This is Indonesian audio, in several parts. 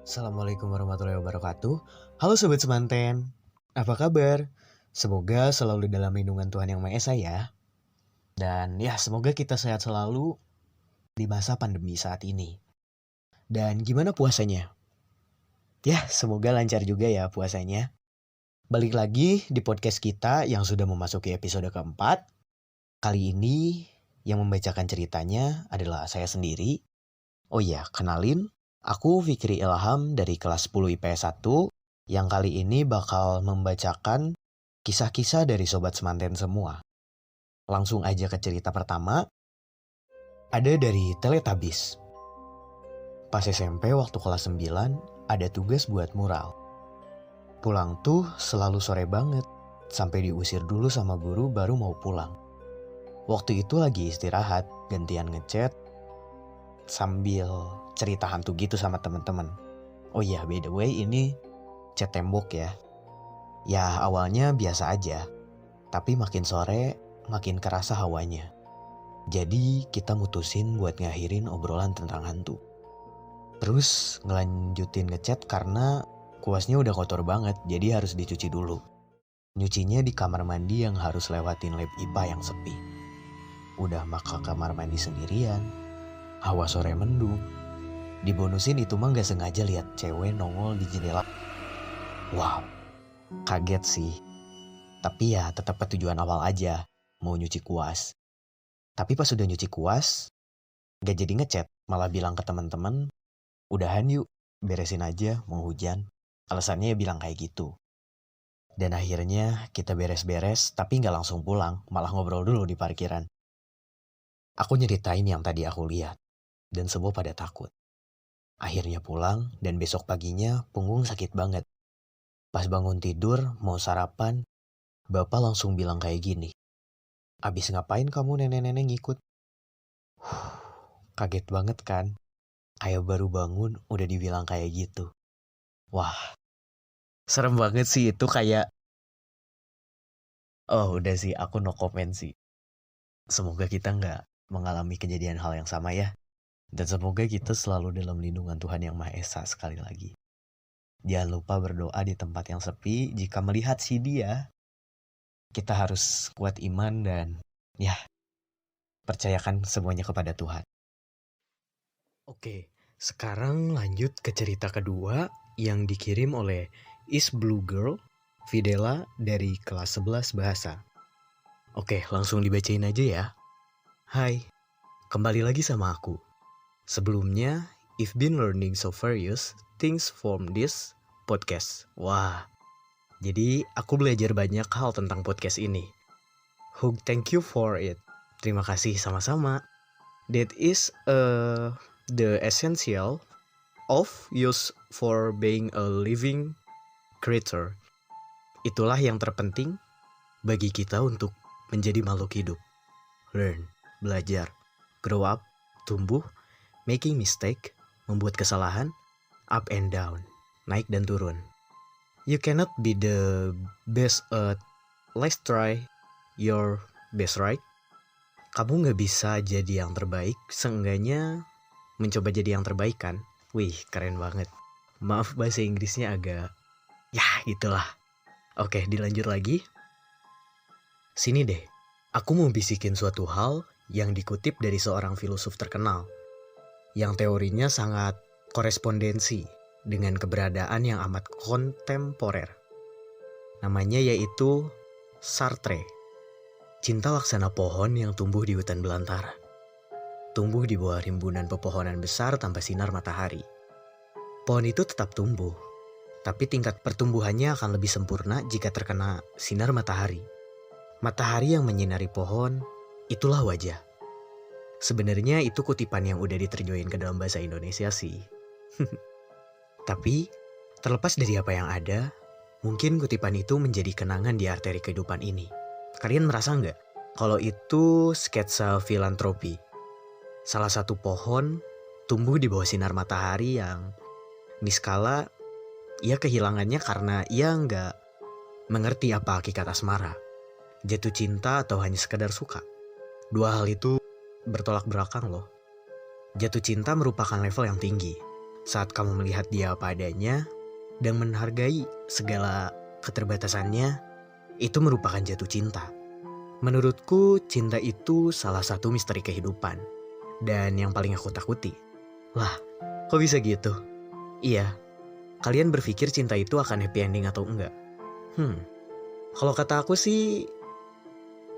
Assalamualaikum warahmatullahi wabarakatuh. Halo Sobat Semanten, apa kabar? Semoga selalu dalam lindungan Tuhan Yang Maha Esa ya. Dan ya semoga kita sehat selalu di masa pandemi saat ini. Dan gimana puasanya? Ya semoga lancar juga ya puasanya. Balik lagi di podcast kita yang sudah memasuki episode keempat. Kali ini yang membacakan ceritanya adalah saya sendiri. Oh iya, kenalin. Aku Fikri Ilham dari kelas 10 IPS 1 yang kali ini bakal membacakan kisah-kisah dari Sobat Semanten semua. Langsung aja ke cerita pertama. Ada dari Teletubbies. Pas SMP waktu kelas 9 ada tugas buat mural. Pulang tuh selalu sore banget, sampai diusir dulu sama guru baru mau pulang. Waktu itu lagi istirahat, gantian ngechat sambil cerita hantu gitu sama teman-teman. Oh iya, by the way ini chat tembok ya. Ya awalnya biasa aja, tapi makin sore makin kerasa hawanya. Jadi kita mutusin buat ngakhirin obrolan tentang hantu. Terus ngelanjutin ngechat karena kuasnya udah kotor banget, jadi harus dicuci dulu. Nyucinya di kamar mandi yang harus lewatin lab IPA yang sepi. Udah maka kamar mandi sendirian, hawa sore mendung. Dibonusin itu mah gak sengaja lihat cewek nongol di jendela. Wow, kaget sih. Tapi ya tetap ke tujuan awal aja, mau nyuci kuas. Tapi pas udah nyuci kuas, gak jadi ngechat, malah bilang ke teman-teman, udahan yuk, beresin aja, mau hujan. Alasannya ya bilang kayak gitu. Dan akhirnya kita beres-beres, tapi gak langsung pulang, malah ngobrol dulu di parkiran. Aku nyeritain yang tadi aku lihat, dan semua pada takut. Akhirnya pulang, dan besok paginya punggung sakit banget. Pas bangun tidur, mau sarapan, bapak langsung bilang kayak gini. Abis ngapain kamu nenek-nenek ngikut? Kaget banget kan? Kayak baru bangun udah dibilang kayak gitu. Wah, serem banget sih itu kayak... Oh udah sih, aku no comment sih. Semoga kita nggak mengalami kejadian hal yang sama ya. Dan semoga kita selalu dalam lindungan Tuhan Yang Maha Esa sekali lagi. Jangan lupa berdoa di tempat yang sepi. Jika melihat si dia, kita harus kuat iman dan ya, percayakan semuanya kepada Tuhan. Oke, sekarang lanjut ke cerita kedua yang dikirim oleh Is Blue Girl, Videla dari kelas 11 bahasa. Oke, langsung dibacain aja ya. Hai, kembali lagi sama aku. Sebelumnya, I've been learning so various things from this podcast. Wah, jadi aku belajar banyak hal tentang podcast ini. Hug, thank you for it. Terima kasih sama-sama. That is the essential of use for being a living creature. Itulah yang terpenting bagi kita untuk menjadi makhluk hidup. Learn, belajar, grow up, tumbuh, making mistake, membuat kesalahan, up and down, naik dan turun. You cannot be the best at let's try your best, right? Kamu gak bisa jadi yang terbaik, seenggaknya mencoba jadi yang terbaik kan? Wih, keren banget. Maaf bahasa Inggrisnya agak... Ya, gitulah. Oke, dilanjut lagi. Sini deh, aku mau bisikin suatu hal yang dikutip dari seorang filosof terkenal. Yang teorinya sangat korespondensi dengan keberadaan yang amat kontemporer. Namanya yaitu Sartre. Cinta laksana pohon yang tumbuh di hutan belantara. Tumbuh di bawah rimbunan pepohonan besar tanpa sinar matahari. Pohon itu tetap tumbuh, tapi tingkat pertumbuhannya akan lebih sempurna jika terkena sinar matahari. Matahari yang menyinari pohon, itulah wajah. Sebenarnya itu kutipan yang udah diterjemahin ke dalam bahasa Indonesia sih. Tapi, terlepas dari apa yang ada, mungkin kutipan itu menjadi kenangan di arteri kehidupan ini. Kalian merasa nggak kalau itu sketsa filantropi? Salah satu pohon tumbuh di bawah sinar matahari yang niskala ia kehilangannya karena ia nggak mengerti apa hakikat asmara, jatuh cinta atau hanya sekedar suka. Dua hal itu bertolak belakang loh. Jatuh cinta merupakan level yang tinggi. Saat kamu melihat dia apa adanya dan menghargai segala keterbatasannya, itu merupakan jatuh cinta. Menurutku, cinta itu salah satu misteri kehidupan. Dan yang paling aku takuti, lah, kok bisa gitu? Iya, kalian berpikir cinta itu akan happy ending atau enggak? Kalau kata aku sih,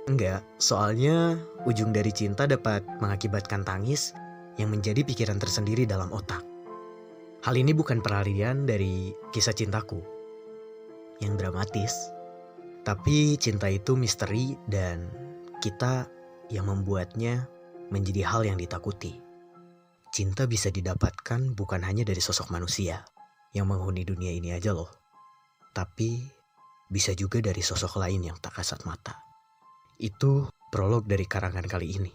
enggak. Soalnya ujung dari cinta dapat mengakibatkan tangis yang menjadi pikiran tersendiri dalam otak. Hal ini bukan peralihan dari kisah cintaku yang dramatis. Tapi cinta itu misteri dan kita yang membuatnya menjadi hal yang ditakuti. Cinta bisa didapatkan bukan hanya dari sosok manusia yang menghuni dunia ini aja loh. Tapi bisa juga dari sosok lain yang tak kasat mata. Itu prolog dari karangan kali ini.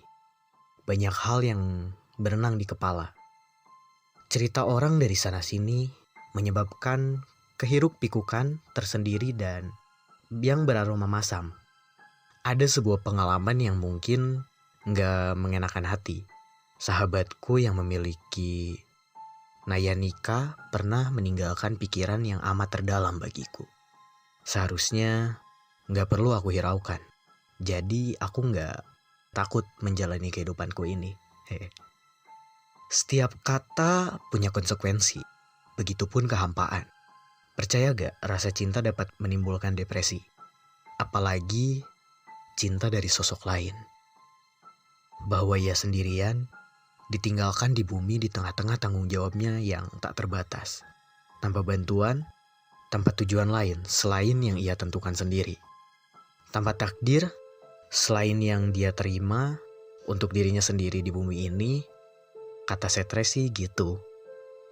Banyak hal yang berenang di kepala. Cerita orang dari sana-sini menyebabkan kehiruk pikukan tersendiri dan yang beraroma masam. Ada sebuah pengalaman yang mungkin gak mengenakan hati. Sahabatku yang memiliki Nayanika pernah meninggalkan pikiran yang amat terdalam bagiku. Seharusnya gak perlu aku hiraukan. Jadi aku gak takut menjalani kehidupanku ini. Setiap kata punya konsekuensi. Begitupun kehampaan. Percaya gak rasa cinta dapat menimbulkan depresi? Apalagi cinta dari sosok lain. Bahwa ia sendirian, ditinggalkan di bumi di tengah-tengah tanggung jawabnya yang tak terbatas. Tanpa bantuan, tanpa tujuan lain selain yang ia tentukan sendiri. Tanpa takdir, selain yang dia terima untuk dirinya sendiri di bumi ini, kata Setre sih gitu.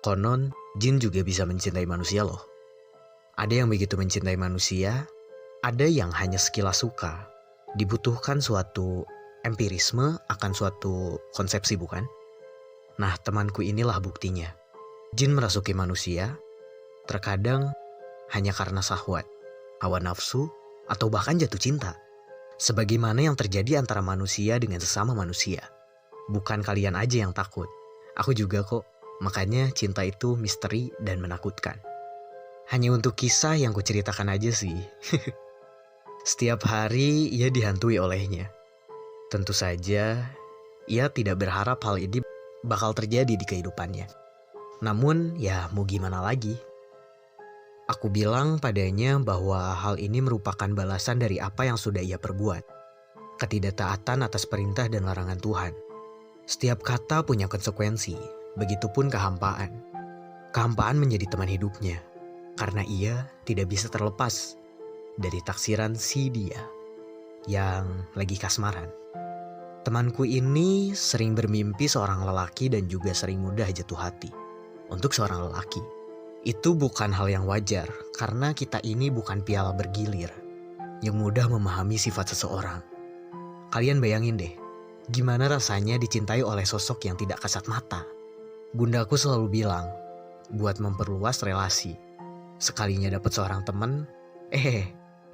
Konon, jin juga bisa mencintai manusia loh. Ada yang begitu mencintai manusia, ada yang hanya sekilas suka. Dibutuhkan suatu empirisme akan suatu konsepsi, bukan? Nah, temanku inilah buktinya. Jin merasuki manusia, terkadang hanya karena syahwat, hawa nafsu, atau bahkan jatuh cinta. Sebagaimana yang terjadi antara manusia dengan sesama manusia. Bukan kalian aja yang takut, aku juga kok. Makanya cinta itu misteri dan menakutkan. Hanya untuk kisah yang kuceritakan aja sih. Setiap hari ia dihantui olehnya. Tentu saja, ia tidak berharap hal ini bakal terjadi di kehidupannya. Namun, ya mau gimana lagi? Aku bilang padanya bahwa hal ini merupakan balasan dari apa yang sudah ia perbuat. Ketidaktaatan atas perintah dan larangan Tuhan. Setiap kata punya konsekuensi, begitupun kehampaan. Kehampaan menjadi teman hidupnya. Karena ia tidak bisa terlepas dari taksiran si dia yang lagi kasmaran. Temanku ini sering bermimpi seorang lelaki dan juga sering mudah jatuh hati. Untuk seorang lelaki, itu bukan hal yang wajar karena kita ini bukan piala bergilir yang mudah memahami sifat seseorang. Kalian bayangin deh, gimana rasanya dicintai oleh sosok yang tidak kasat mata. Bundaku selalu bilang, buat memperluas relasi. Sekalinya dapat seorang teman,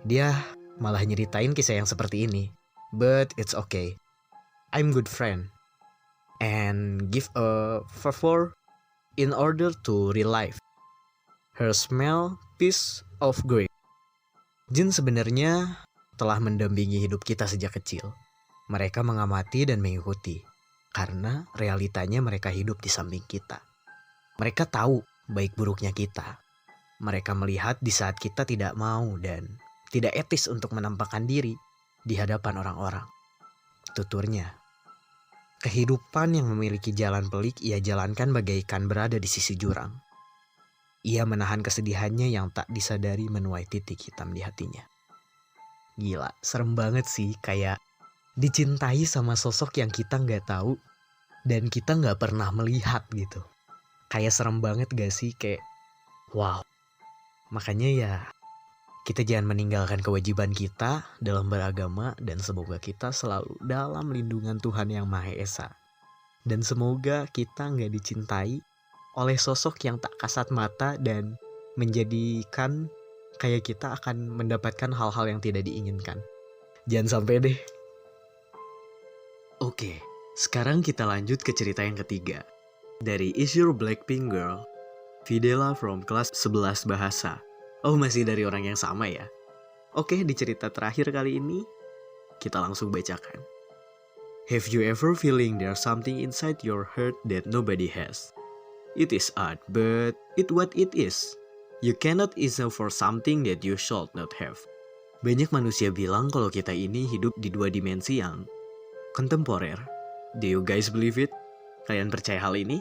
dia malah nyeritain kisah yang seperti ini. But it's okay. I'm good friend. And give a favor in order to relive her smell piece of grape. Jin sebenarnya telah mendampingi hidup kita sejak kecil. Mereka mengamati dan mengikuti. Karena realitanya mereka hidup di samping kita. Mereka tahu baik buruknya kita. Mereka melihat di saat kita tidak mau dan tidak etis untuk menampakkan diri di hadapan orang-orang. Tuturnya, kehidupan yang memiliki jalan pelik ia jalankan bagaikan berada di sisi jurang. Ia menahan kesedihannya yang tak disadari menuai titik hitam di hatinya. Gila, serem banget sih, kayak dicintai sama sosok yang kita nggak tahu dan kita nggak pernah melihat gitu. Kayak serem banget gak sih, kayak wow. Makanya ya, kita jangan meninggalkan kewajiban kita dalam beragama dan semoga kita selalu dalam lindungan Tuhan Yang Maha Esa. Dan semoga kita nggak dicintai oleh sosok yang tak kasat mata dan menjadikan kayak kita akan mendapatkan hal-hal yang tidak diinginkan. Jangan sampai deh. Oke, sekarang kita lanjut ke cerita yang ketiga. Dari Is Your Blackpink Girl Videla from kelas 11 bahasa. Oh, masih dari orang yang sama ya? Oke, di cerita terakhir kali ini, kita langsung bacakan. Have you ever feeling there's something inside your heart that nobody has? It is odd, but it what it is. You cannot isn't for something that you should not have. Banyak manusia bilang kalau kita ini hidup di dua dimensi yang kontemporer. Do you guys believe it? Kalian percaya hal ini?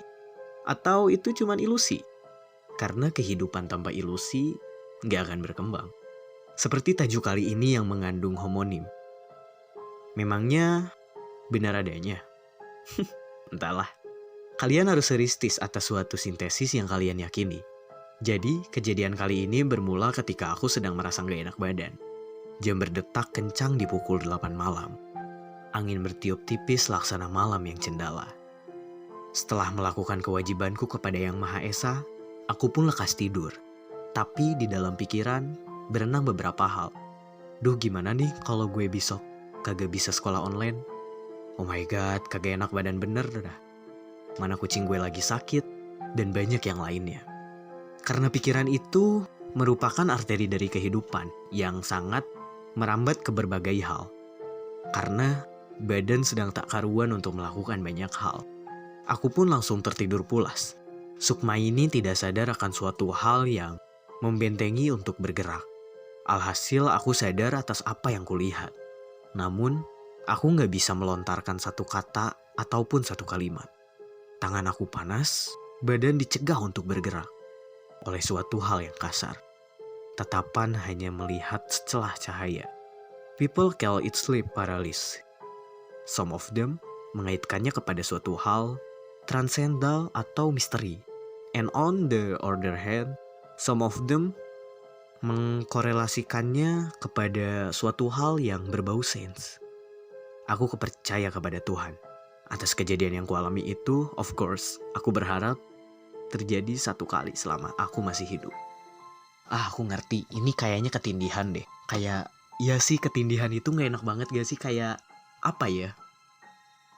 Atau itu cuma ilusi? Karena kehidupan tanpa ilusi nggak akan berkembang. Seperti tajuk kali ini yang mengandung homonim. Memangnya benar adanya? Entahlah. Kalian harus realistis atas suatu sintesis yang kalian yakini. Jadi, kejadian kali ini bermula ketika aku sedang merasa gak enak badan. Jam berdetak kencang di pukul 8 malam. Angin bertiup tipis laksana malam yang cendala. Setelah melakukan kewajibanku kepada Yang Maha Esa, aku pun lekas tidur. Tapi di dalam pikiran, berenang beberapa hal. Duh, gimana nih kalau gue besok kagak bisa sekolah online? Oh my god, kagak enak badan bener dah. Mana kucing gue lagi sakit, dan banyak yang lainnya. Karena pikiran itu merupakan arteri dari kehidupan yang sangat merambat ke berbagai hal. Karena badan sedang tak karuan untuk melakukan banyak hal. Aku pun langsung tertidur pulas. Sukma ini tidak sadar akan suatu hal yang membentengi untuk bergerak. Alhasil aku sadar atas apa yang kulihat. Namun, aku gak bisa melontarkan satu kata ataupun satu kalimat. Tangan aku panas, badan dicegah untuk bergerak oleh suatu hal yang kasar. Tatapan hanya melihat secelah cahaya. People call it sleep paralysis. Some of them mengaitkannya kepada suatu hal transcendental atau misteri. And on the other hand, some of them mengkorelasikannya kepada suatu hal yang berbau sains. Aku kepercaya kepada Tuhan. Atas kejadian yang kualami itu, of course, aku berharap terjadi satu kali selama aku masih hidup. Aku ngerti, ini kayaknya ketindihan deh. Kayak, ya sih ketindihan itu gak enak banget gak sih? Kayak, apa ya?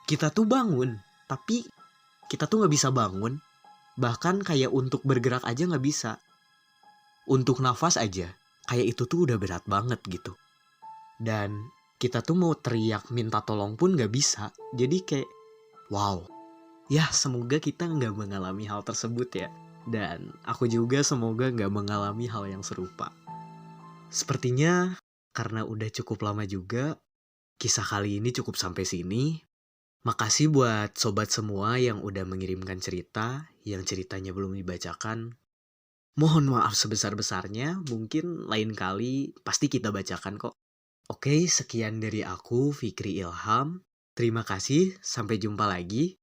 Kita tuh bangun, tapi kita tuh gak bisa bangun. Bahkan kayak untuk bergerak aja gak bisa. Untuk nafas aja, kayak itu tuh udah berat banget gitu. Dan kita tuh mau teriak minta tolong pun gak bisa. Jadi kayak, wow. Ya, semoga kita nggak mengalami hal tersebut ya. Dan aku juga semoga nggak mengalami hal yang serupa. Sepertinya karena udah cukup lama juga, kisah kali ini cukup sampai sini. Makasih buat sobat semua yang udah mengirimkan cerita, yang ceritanya belum dibacakan. Mohon maaf sebesar-besarnya, mungkin lain kali pasti kita bacakan kok. Oke, sekian dari aku, Fikri Ilham. Terima kasih, sampai jumpa lagi.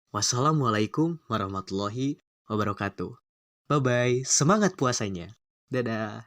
Wassalamualaikum warahmatullahi wabarakatuh. Bye-bye, semangat puasanya. Dadah.